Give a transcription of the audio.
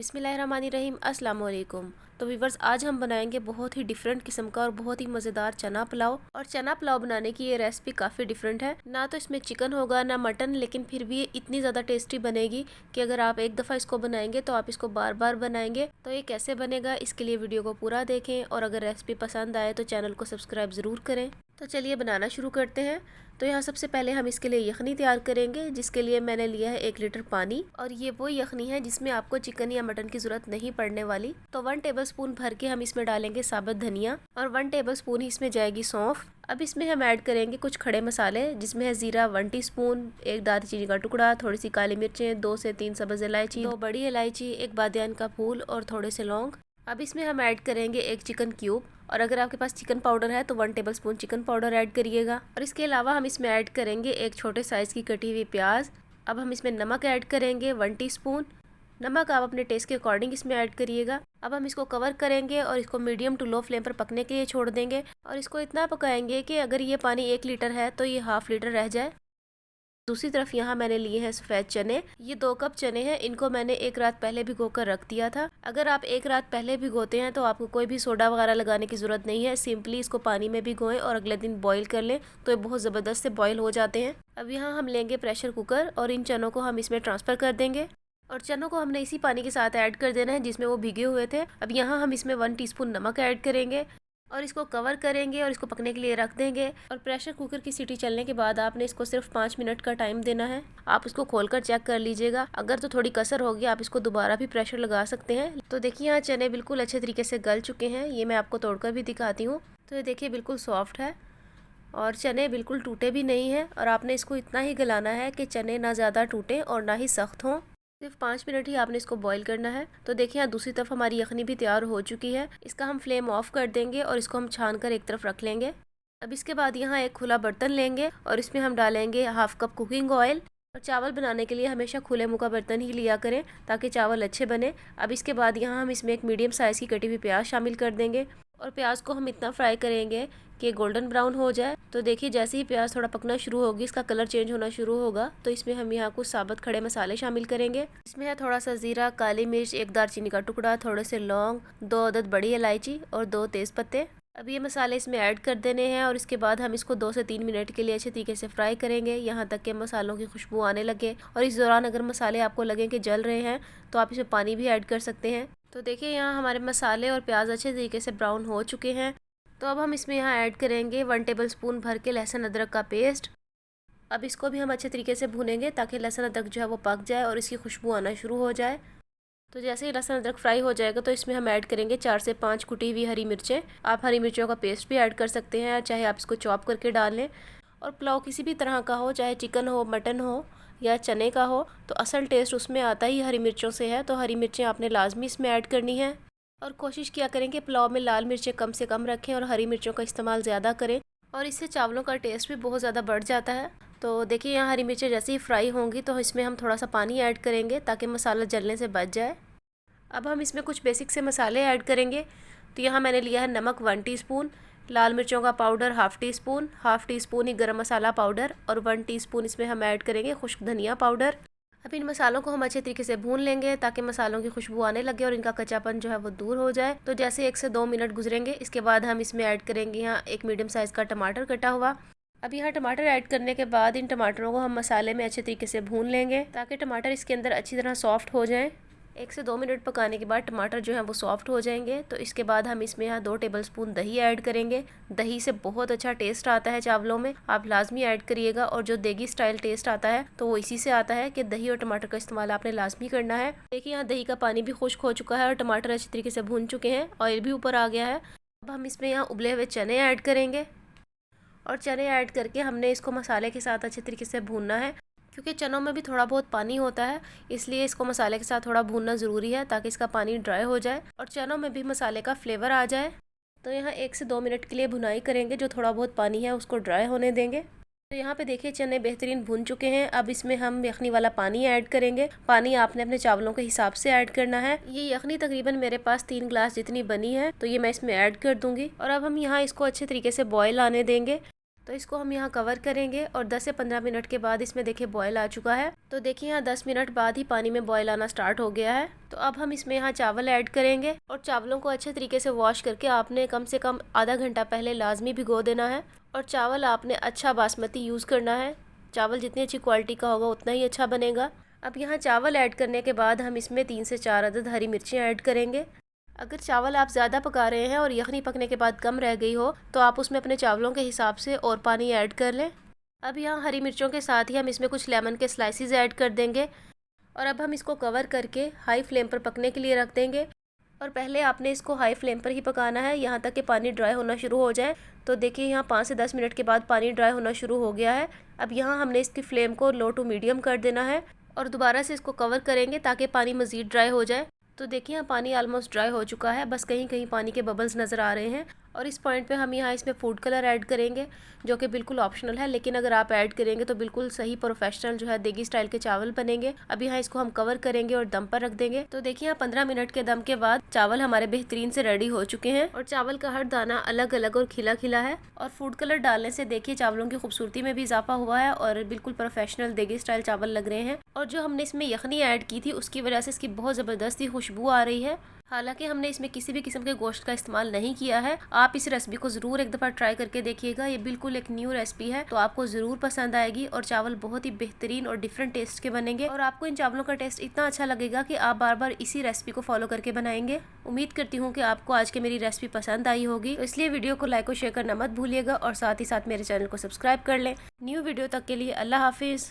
बिस्मिल्लाहिर्रहमानिर्रहीम अस्सलाम वालेकुम। तो व्यूवर्स, आज हम बनाएंगे बहुत ही डिफरेंट किस्म का और बहुत ही मज़ेदार चना पुलाव। और चना पुलाव बनाने की ये रेसिपी काफ़ी डिफरेंट है। ना तो इसमें चिकन होगा ना मटन, लेकिन फिर भी ये इतनी ज़्यादा टेस्टी बनेगी कि अगर आप एक दफ़ा इसको बनाएंगे तो आप इसको बार बार बनाएंगे। तो ये कैसे बनेगा, इसके लिए वीडियो को पूरा देखें और अगर रेसिपी पसंद आए तो चैनल को सब्सक्राइब ज़रूर करें। तो चलिए बनाना शुरू करते हैं। तो यहाँ सबसे पहले हम इसके लिए यखनी तैयार करेंगे, जिसके लिए मैंने लिया है 1 लीटर पानी। और ये वो यखनी है जिसमें आपको चिकन या मटन की जरूरत नहीं पड़ने वाली। तो 1 टेबलस्पून भर के हम इसमें डालेंगे साबुत धनिया और 1 टेबलस्पून ही इसमें जाएगी सौंफ। अब इसमें हम ऐड करेंगे कुछ खड़े मसाले, जिसमें है जीरा 1 टीस्पून, 1 दालचीनी का टुकड़ा, थोड़ी सी काली मिर्चें, 2 से 3 सब्ज इलायची, 2 बड़ी इलायची, 1 बादियान का फूल और थोड़े से लौंग। अब इसमें हम ऐड करेंगे 1 चिकन क्यूब, और अगर आपके पास चिकन पाउडर है तो 1 टेबलस्पून चिकन पाउडर ऐड करिएगा। और इसके अलावा हम इसमें ऐड करेंगे 1 छोटे साइज़ की कटी हुई प्याज। अब हम इसमें नमक ऐड करेंगे 1 टीस्पून। नमक आप अपने टेस्ट के अकॉर्डिंग इसमें ऐड करिएगा। अब हम इसको कवर करेंगे और इसको मीडियम टू लो फ्लेम पर पकने के लिए छोड़ देंगे। और इसको इतना पकाएंगे कि अगर ये पानी 1 लीटर है तो ये हाफ लीटर रह जाए। दूसरी तरफ यहाँ मैंने लिए हैं सफ़ेद चने। ये 2 कप चने हैं, इनको मैंने 1 रात पहले भिगो कर रख दिया था। अगर आप 1 रात पहले भिगोते हैं तो आपको कोई भी सोडा वगैरह लगाने की ज़रूरत नहीं है। सिंपली इसको पानी में भिगोएं और अगले दिन बॉईल कर लें तो ये बहुत ज़बरदस्त से बॉईल हो जाते हैं। अब यहाँ हम लेंगे प्रेशर कुकर और इन चनों को हम इसमें ट्रांसफ़र कर देंगे। और चनों को हमने इसी पानी के साथ ऐड कर देना है जिसमें वो भिगे हुए थे। अब यहाँ हम इसमें 1 टीस्पून नमक ऐड करेंगे और इसको कवर करेंगे और इसको पकने के लिए रख देंगे। और प्रेशर कुकर की सीटी चलने के बाद आपने इसको सिर्फ 5 मिनट का टाइम देना है। आप इसको खोलकर चेक कर लीजिएगा, अगर तो थोड़ी कसर होगी आप इसको दोबारा भी प्रेशर लगा सकते हैं। तो देखिए यहाँ चने बिल्कुल अच्छे तरीके से गल चुके हैं। ये मैं आपको तोड़कर भी दिखाती हूँ। तो ये देखिए बिल्कुल सॉफ्ट है और चने बिल्कुल टूटे भी नहीं हैं। और आपने इसको इतना ही गलाना है कि चने ना ज़्यादा टूटें और ना ही सख्त हों। सिर्फ 5 मिनट ही आपने इसको बॉईल करना है। तो देखिए यहाँ दूसरी तरफ हमारी यखनी भी तैयार हो चुकी है। इसका हम फ्लेम ऑफ कर देंगे और इसको हम छान कर एक तरफ रख लेंगे। अब इसके बाद यहाँ एक खुला बर्तन लेंगे और इसमें हम डालेंगे हाफ कप कुकिंग ऑयल। और चावल बनाने के लिए हमेशा खुले मुँह का बर्तन ही लिया करें ताकि चावल अच्छे बने। अब इसके बाद यहाँ हम इसमें एक मीडियम साइज़ की कटी हुई प्याज शामिल कर देंगे और प्याज को हम इतना फ्राई करेंगे कि गोल्डन ब्राउन हो जाए। तो देखिए जैसे ही प्याज थोड़ा पकना शुरू होगी, इसका कलर चेंज होना शुरू होगा, तो इसमें हम यहाँ कुछ साबुत खड़े मसाले शामिल करेंगे। इसमें है थोड़ा सा जीरा, काली मिर्च, 1 दालचीनी का टुकड़ा, थोड़े से लौंग, 2 अदद बड़ी इलायची और 2 तेज़ पत्ते। अब ये मसाले इसमें ऐड कर देने हैं और इसके बाद हम इसको 2 से 3 मिनट के लिए अच्छे तरीके से फ्राई करेंगे, यहाँ तक कि मसालों की खुशबू आने लगे। और इस दौरान अगर मसाले आपको लगें कि जल रहे हैं तो आप इसमें पानी भी ऐड कर सकते हैं। तो देखिए यहाँ हमारे मसाले और प्याज अच्छे तरीके से ब्राउन हो चुके हैं। तो अब हम इसमें यहाँ ऐड करेंगे 1 टेबलस्पून भर के लहसुन अदरक का पेस्ट। अब इसको भी हम अच्छे तरीके से भूनेंगे ताकि लहसुन अदरक जो है वो पक जाए और इसकी खुशबू आना शुरू हो जाए। तो जैसे ही लहसुन अदरक फ्राई हो जाएगा तो इसमें हम ऐड करेंगे 4 से 5 कुटी हुई हरी मिर्चें। आप हरी मिर्चों का पेस्ट भी ऐड कर सकते हैं, चाहे आप इसको चॉप करके डाल लें। और पुलाव किसी भी तरह का हो, चाहे चिकन हो, मटन हो या चने का हो, तो असल टेस्ट उसमें आता ही हरी मिर्चों से है। तो हरी मिर्चें आपने लाजमी इसमें ऐड करनी है। और कोशिश किया करें कि पुलाव में लाल मिर्चें कम से कम रखें और हरी मिर्चों का इस्तेमाल ज़्यादा करें, और इससे चावलों का टेस्ट भी बहुत ज़्यादा बढ़ जाता है। तो देखिए यहाँ हरी मिर्चें जैसे ही फ्राई होंगी तो इसमें हम थोड़ा सा पानी ऐड करेंगे ताकि मसाला जलने से बच जाए। अब हम इसमें कुछ बेसिक से मसाले ऐड करेंगे। तो यहाँ मैंने लिया है नमक 1 टीस्पून, लाल मिर्चों का पाउडर हाफ़ टी स्पून ही गरम मसाला पाउडर और 1 टीस्पून इसमें हम ऐड करेंगे खुश्क धनिया पाउडर। अब इन मसालों को हम अच्छे तरीके से भून लेंगे ताकि मसालों की खुशबू आने लगे और इनका कच्चापन जो है वो दूर हो जाए। तो जैसे 1 से 2 मिनट गुजरेंगे, इसके बाद हम इसमें ऐड करेंगे यहाँ एक मीडियम साइज़ का टमाटर कटा हुआ। अब यहाँ टमाटर ऐड करने के बाद इन टमाटरों को हम मसाले में अच्छे तरीके से भून लेंगे ताकि टमाटर इसके अंदर अच्छी तरह सॉफ्ट हो जाएं। 1 से 2 मिनट पकाने के बाद टमाटर जो है वो सॉफ्ट हो जाएंगे। तो इसके बाद हम इसमें यहाँ 2 टेबलस्पून दही ऐड करेंगे। दही से बहुत अच्छा टेस्ट आता है चावलों में, आप लाजमी ऐड करिएगा। और जो देगी स्टाइल टेस्ट आता है तो वो इसी से आता है कि दही और टमाटर का इस्तेमाल आपने लाजमी करना है। देखिए यहाँ दही का पानी भी खुश्क हो चुका है और टमाटर अच्छी तरीके से भून चुके हैं, ऑयल भी ऊपर आ गया है। अब हम इसमें यहाँ उबले हुए चने ऐड करेंगे और चने ऐड करके हमने इसको मसाले के साथ अच्छे तरीके से भूनना है। क्योंकि चनों में भी थोड़ा बहुत पानी होता है, इसलिए इसको मसाले के साथ थोड़ा भूनना ज़रूरी है ताकि इसका पानी ड्राई हो जाए और चनों में भी मसाले का फ्लेवर आ जाए। तो यहाँ 1 से 2 मिनट के लिए भुनाई करेंगे, जो थोड़ा बहुत पानी है उसको ड्राई होने देंगे। तो यहाँ पे देखिए चने बेहतरीन भुन चुके हैं। अब इसमें हम यखनी वाला पानी ऐड करेंगे। पानी आपने अपने चावलों के हिसाब से ऐड करना है। ये यखनी तकरीबन मेरे पास 3 गिलास जितनी बनी है, तो ये मैं इसमें ऐड कर दूंगी। और अब हम यहाँ इसको अच्छे तरीके से बॉयल आने देंगे। तो इसको हम यहाँ कवर करेंगे और 10 से 15 मिनट के बाद इसमें देखिए बॉयल आ चुका है। तो देखिए यहाँ 10 मिनट बाद ही पानी में बॉयल आना स्टार्ट हो गया है। तो अब हम इसमें यहाँ चावल ऐड करेंगे और चावलों को अच्छे तरीके से वॉश करके आपने कम से कम आधा घंटा पहले लाजमी भिगो देना है। और चावल आपने अच्छा बासमती यूज़ करना है। चावल जितनी अच्छी क्वालिटी का होगा उतना ही अच्छा बनेगा। अब यहाँ चावल ऐड करने के बाद हम इसमें 3 से 4 अदद हरी मिर्चें ऐड करेंगे। अगर चावल आप ज़्यादा पका रहे हैं और यखनी पकने के बाद कम रह गई हो तो आप उसमें अपने चावलों के हिसाब से और पानी ऐड कर लें। अब यहाँ हरी मिर्चों के साथ ही हम इसमें कुछ लेमन के स्लाइसिस ऐड कर देंगे और अब हम इसको कवर करके हाई फ्लेम पर पकने के लिए रख देंगे। और पहले आपने इसको हाई फ्लेम पर ही पकाना है यहाँ तक कि पानी ड्राई होना शुरू हो जाए। तो देखिए यहाँ 5 से 10 मिनट के बाद पानी ड्राई होना शुरू हो गया है। अब यहाँ हमने इसकी फ्लेम को लो टू मीडियम कर देना है और दोबारा से इसको कवर करेंगे ताकि पानी मज़ीद ड्राई हो जाए। तो देखिए यहाँ पानी ऑलमोस्ट ड्राई हो चुका है, बस कहीं कहीं पानी के बबल्स नज़र आ रहे हैं। और इस पॉइंट पे हम यहाँ इसमें फूड कलर ऐड करेंगे जो कि बिल्कुल ऑप्शनल है, लेकिन अगर आप ऐड करेंगे तो बिल्कुल सही प्रोफेशनल जो है देगी स्टाइल के चावल बनेंगे। अब यहाँ इसको हम कवर करेंगे और दम पर रख देंगे। तो देखिए यहाँ 15 मिनट के दम के बाद चावल हमारे बेहतरीन से रेडी हो चुके हैं और चावल का हर दाना अलग अलग और खिला खिला है। और फूड कलर डालने से देखिए चावलों की खूबसूरती में भी इजाफा हुआ है और बिल्कुल प्रोफेशनल देगी स्टाइल चावल लग रहे हैं। और जो हमने इसमें यखनी ऐड की थी उसकी वजह से इसकी बहुत ज़बरदस्ती खुशबू आ रही है। हालांकि हमने इसमें किसी भी किस्म के गोश्त का इस्तेमाल नहीं किया है। आप इस रेसिपी को ज़रूर एक दफ़ा ट्राई करके देखिएगा, ये बिल्कुल एक न्यू रेसिपी है तो आपको ज़रूर पसंद आएगी और चावल बहुत ही बेहतरीन और डिफरेंट टेस्ट के बनेंगे और आपको इन चावलों का टेस्ट इतना अच्छा लगेगा कि आप बार बार इसी रेसिपी को फॉलो करके बनाएंगे। उम्मीद करती हूँ कि आपको आज की मेरी रेसिपी पसंद आई होगी, तो इसलिए वीडियो को लाइक और शेयर करना मत भूलिएगा और साथ ही साथ मेरे चैनल को सब्सक्राइब कर लें। न्यू वीडियो तक के लिए अल्लाह हाफिज़।